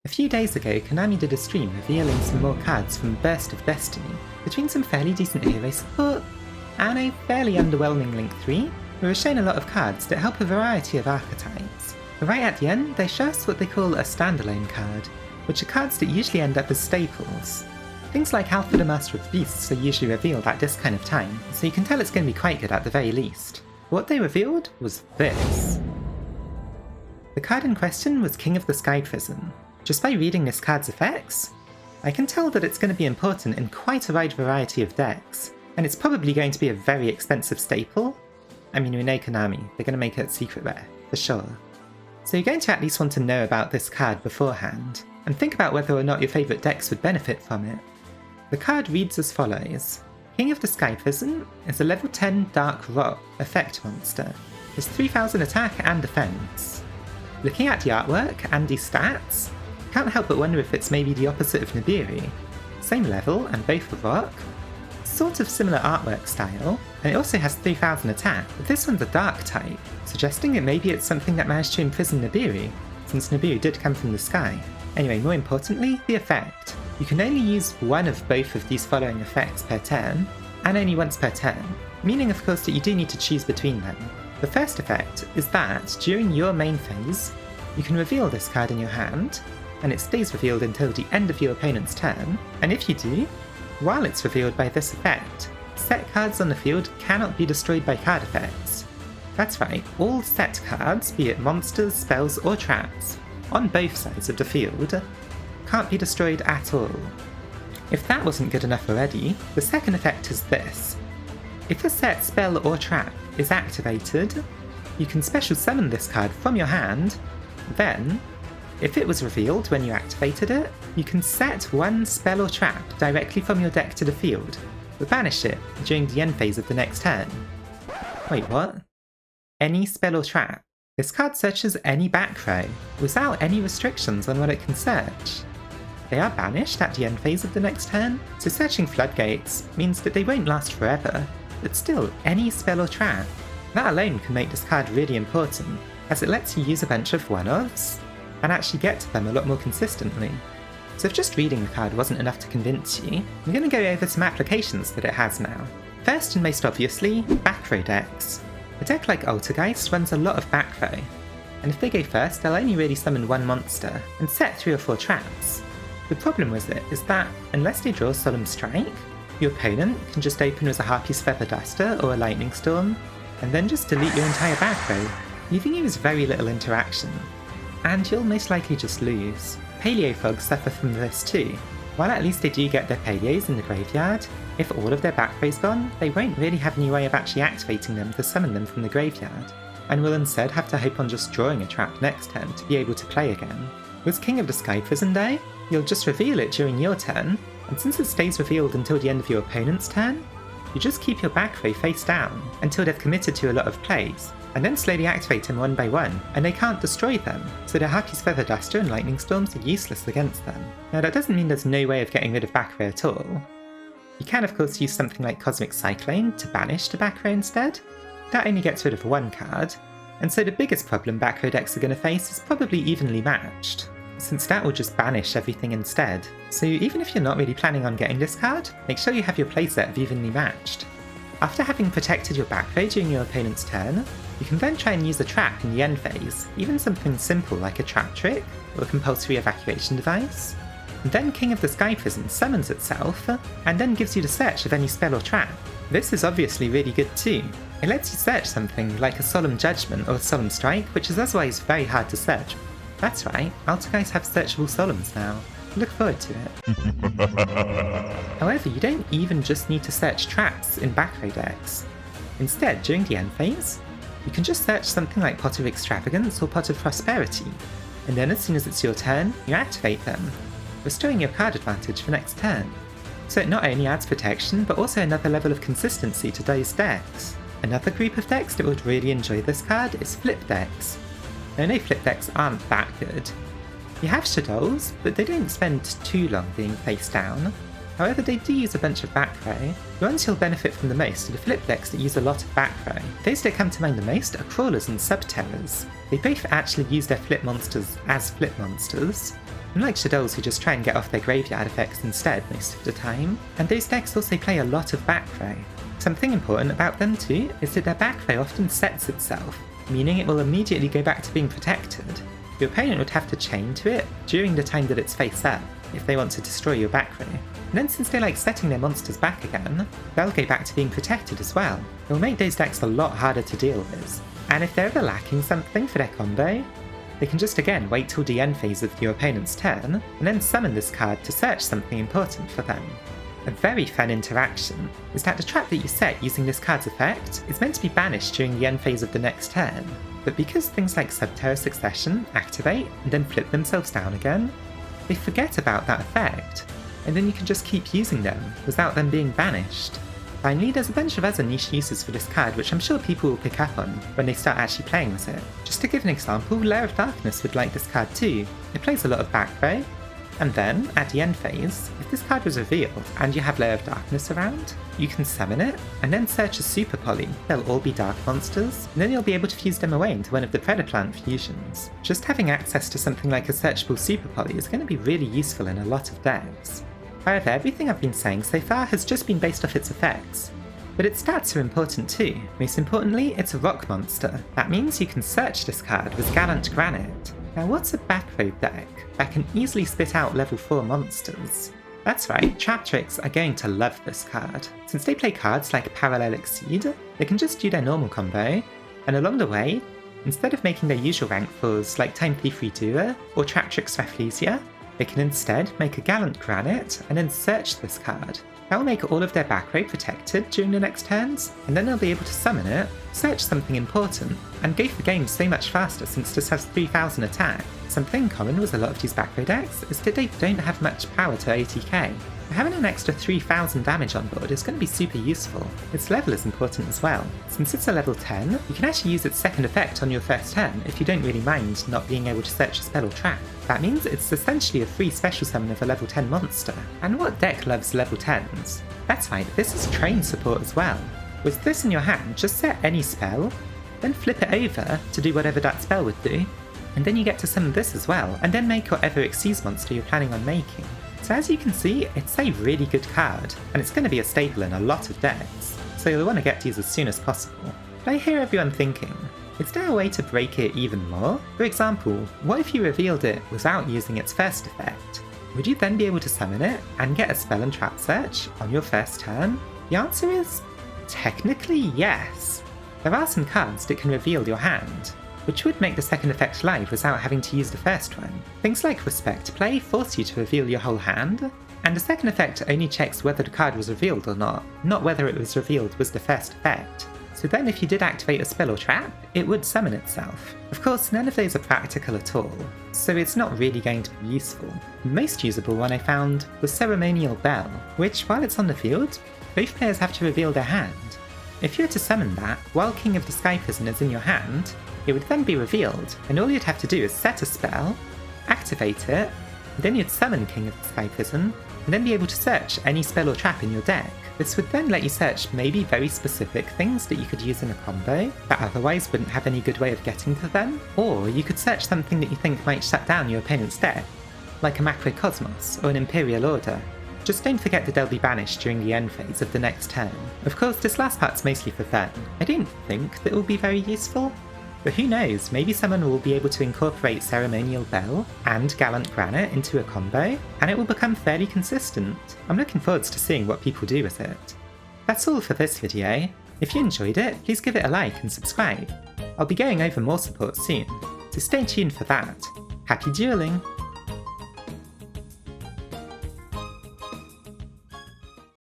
A few days ago, Konami did a stream revealing some more cards from Burst of Destiny, between some fairly decent hero support and a fairly underwhelming Link 3, we were shown a lot of cards that help a variety of archetypes. But right at the end, they show us what they call a standalone card, which are cards that usually end up as staples. Things like Alpha the Master of Beasts are usually revealed at this kind of time, so you can tell it's going to be quite good at the very least. What they revealed was this. The card in question was King of the Sky Prison. Just by reading this card's effects, I can tell that it's going to be important in quite a wide variety of decks, and it's probably going to be a very expensive staple. I mean, we know Konami, they're going to make it secret rare, for sure. So you're going to at least want to know about this card beforehand, and think about whether or not your favourite decks would benefit from it. The card reads as follows. King of the Sky Prison is a level 10 Dark Rock effect monster. Has 3000 attack and defense. Looking at the artwork and the stats, can't help but wonder if it's maybe the opposite of Nibiru. Same level and both are rock, sort of similar artwork style, and it also has 3000 attack, but this one's a dark type, suggesting that maybe it's something that managed to imprison Nibiru, since Nibiru did come from the sky. Anyway, more importantly, the effect. You can only use one of both of these following effects per turn, and only once per turn, meaning of course that you do need to choose between them. The first effect is that, during your main phase, you can reveal this card in your hand, and it stays revealed until the end of your opponent's turn, and if you do, while it's revealed by this effect, set cards on the field cannot be destroyed by card effects. That's right, all set cards, be it monsters, spells or traps, on both sides of the field, can't be destroyed at all. If that wasn't good enough already, the second effect is this. If a set spell or trap is activated, you can special summon this card from your hand, then, if it was revealed when you activated it, you can set one spell or trap directly from your deck to the field, but banish it during the end phase of the next turn. Wait, what? Any spell or trap. This card searches any backrow, without any restrictions on what it can search. They are banished at the end phase of the next turn, so searching floodgates means that they won't last forever, but still any spell or trap. That alone can make this card really important, as it lets you use a bunch of one-offs, and actually get to them a lot more consistently. So if just reading the card wasn't enough to convince you, I'm going to go over some applications that it has now. First and most obviously, backrow decks. A deck like Altergeist runs a lot of backrow, and if they go first, they'll only really summon one monster, and set 3 or 4 traps. The problem with it is that, unless they draw Solemn Strike, your opponent can just open with a Harpy's Feather Duster or a Lightning Storm, and then just delete your entire backrow, leaving you with very little interaction. And you'll most likely just lose. Paleo Fogs suffer from this too. While at least they do get their paleos in the graveyard, if all of their backrow's gone, they won't really have any way of actually activating them to summon them from the graveyard, and will instead have to hope on just drawing a trap next turn to be able to play again. With King of the Sky Prison though, you'll just reveal it during your turn, and since it stays revealed until the end of your opponent's turn, you just keep your backrow face down until they've committed to a lot of plays, and then slowly activate them one by one, and they can't destroy them, so the Harpy's Feather Duster and Lightning Storms are useless against them. Now that doesn't mean there's no way of getting rid of backrow at all. You can of course use something like Cosmic Cyclone to banish the backrow instead. That only gets rid of one card, and so the biggest problem backrow decks are going to face is probably evenly matched, since that will just banish everything instead. So even if you're not really planning on getting this card, make sure you have your playset of evenly matched. After having protected your backrow during your opponent's turn, you can then try and use a trap in the end phase, even something simple like a Traptrix or a compulsory evacuation device. And then King of the Sky Prison summons itself, and then gives you the search of any spell or trap. This is obviously really good too. It lets you search something like a Solemn Judgment or a Solemn Strike, which is otherwise very hard to search. That's right, Altergeist have searchable Solemns now. Look forward to it. However, you don't even just need to search traps in backrow decks. Instead, during the end phase, you can just search something like Pot of Extravagance or Pot of Prosperity, and then as soon as it's your turn, you activate them, restoring your card advantage for next turn. So it not only adds protection, but also another level of consistency to those decks. Another group of decks that would really enjoy this card is flip decks. Now, no flip decks aren't that good. You have Shadows, but they don't spend too long being face down. However, they do use a bunch of backrow. The ones you'll benefit from the most are the flip decks that use a lot of backrow. Those that come to mind the most are Crawlers and Subterrors. They both actually use their flip monsters as flip monsters, unlike Shadows who just try and get off their graveyard effects instead most of the time, and those decks also play a lot of backrow. Something important about them too is that their backrow often sets itself, meaning it will immediately go back to being protected. Your opponent would have to chain to it during the time that it's face up, if they want to destroy your backrow. And then since they like setting their monsters back again, they'll go back to being protected as well. It will make those decks a lot harder to deal with. And if they're ever lacking something for their combo, they can just again wait till the end phase of your opponent's turn, and then summon this card to search something important for them. A very fun interaction is that the trap that you set using this card's effect is meant to be banished during the end phase of the next turn, but because things like Subterror Succession activate and then flip themselves down again, they forget about that effect, and then you can just keep using them without them being banished. Finally, there's a bunch of other niche uses for this card which I'm sure people will pick up on when they start actually playing with it. Just to give an example, Lair of Darkness would like this card too. It plays a lot of backrow, and then, at the end phase, if this card was revealed and you have Lair of Darkness around, you can summon it, and then search a Super Poly. They'll all be dark monsters, and then you'll be able to fuse them away into one of the Predaplant fusions. Just having access to something like a searchable Super Poly is going to be really useful in a lot of decks. However, everything I've been saying so far has just been based off its effects. But its stats are important too. Most importantly, it's a rock monster. That means you can search this card with Gallant Granite. Now what's a backrow deck that can easily spit out level 4 monsters? That's right, Traptrix are going to love this card. Since they play cards like Parallel Exceed, they can just do their normal combo, and along the way, instead of making their usual rank 4s like Time Thief Redoer or Traptrix Rafflesia, they can instead make a Gallant Granite and then search this card. That will make all of their backrow protected during the next turns, and then they'll be able to summon it, search something important, and go for games so much faster since this has 3000 attack. Something common with a lot of these backrow decks is that they don't have much power to ATK. Having an extra 3000 damage on board is going to be super useful. Its level is important as well. Since it's a level 10, you can actually use its second effect on your first turn if you don't really mind not being able to search a spell or trap. That means it's essentially a free special summon of a level 10 monster. And what deck loves level 10s? That's right, this is train support as well. With this in your hand, just set any spell, then flip it over to do whatever that spell would do, and then you get to summon this as well, and then make whatever Exceeds monster you're planning on making. So as you can see, it's a really good card, and it's going to be a staple in a lot of decks, so you'll want to get these as soon as possible. But I hear everyone thinking, is there a way to break it even more? For example, what if you revealed it without using its first effect? Would you then be able to summon it and get a spell and trap search on your first turn? The answer is technically yes. There are some cards that can reveal your hand, which would make the second effect live without having to use the first one. Things like Respect Play force you to reveal your whole hand, and the second effect only checks whether the card was revealed or not whether it was revealed was the first effect. So then if you did activate a spell or trap, it would summon itself. Of course, none of those are practical at all, so it's not really going to be useful. The most usable one I found was Ceremonial Bell, which, while it's on the field, both players have to reveal their hand. If you were to summon that while King of the Sky Prison is in your hand, it would then be revealed, and all you'd have to do is set a spell, activate it, then you'd summon King of the Sky Prison, and then be able to search any spell or trap in your deck. This would then let you search maybe very specific things that you could use in a combo that otherwise wouldn't have any good way of getting to them, or you could search something that you think might shut down your opponent's deck, like a Macrocosmos or an Imperial Order. Just don't forget that they'll be banished during the end phase of the next turn. Of course, this last part's mostly for fun. I don't think that it will be very useful, but who knows, maybe someone will be able to incorporate Ceremonial Bell and Gallant Granite into a combo, and it will become fairly consistent. I'm looking forward to seeing what people do with it. That's all for this video. If you enjoyed it, please give it a like and subscribe. I'll be going over more support soon, so stay tuned for that. Happy dueling!